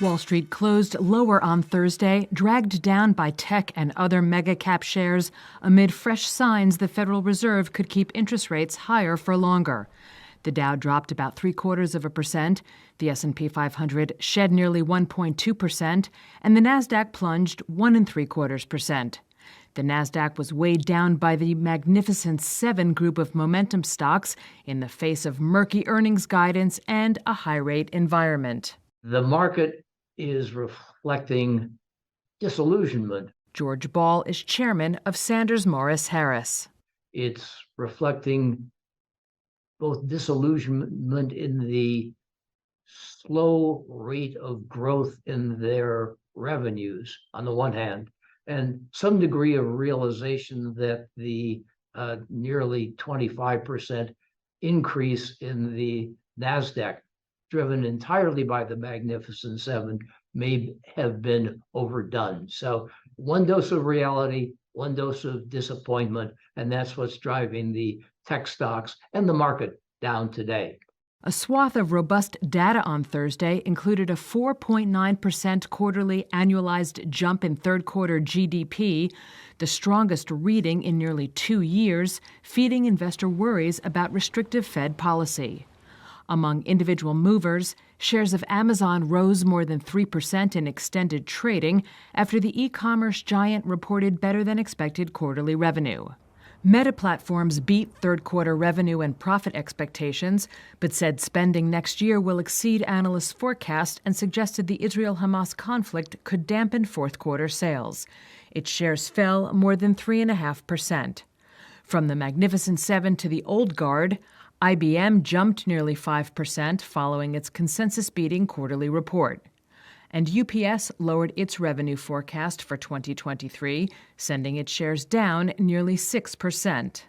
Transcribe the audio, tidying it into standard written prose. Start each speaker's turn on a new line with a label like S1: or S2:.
S1: Wall Street closed lower on Thursday, dragged down by tech and other mega-cap shares amid fresh signs the Federal Reserve could keep interest rates higher for longer. The Dow dropped about 0.75%, the S&P 500 shed nearly 1.2%, and the Nasdaq plunged 1.75%. The Nasdaq was weighed down by the Magnificent Seven group of momentum stocks in the face of murky earnings guidance and a high-rate environment.
S2: The market is reflecting disillusionment.
S1: George Ball is chairman of Sanders Morris Harris.
S2: It's reflecting both disillusionment in the slow rate of growth in their revenues on the one hand, and some degree of realization that the nearly 25% increase in the NASDAQ, driven entirely by the Magnificent Seven, may have been overdone. So one dose of reality, one dose of disappointment, and that's what's driving the tech stocks and the market down today.
S1: A swath of robust data on Thursday included a 4.9% quarterly annualized jump in third-quarter GDP, the strongest reading in nearly 2 years, feeding investor worries about restrictive Fed policy. Among individual movers, shares of Amazon rose more than 3% in extended trading after the e-commerce giant reported better-than-expected quarterly revenue. Meta Platforms beat third-quarter revenue and profit expectations, but said spending next year will exceed analysts' forecasts and suggested the Israel-Hamas conflict could dampen fourth-quarter sales. Its shares fell more than 3.5%. From the Magnificent Seven to the Old Guard, IBM jumped nearly 5% following its consensus-beating quarterly report. And UPS lowered its revenue forecast for 2023, sending its shares down nearly 6%.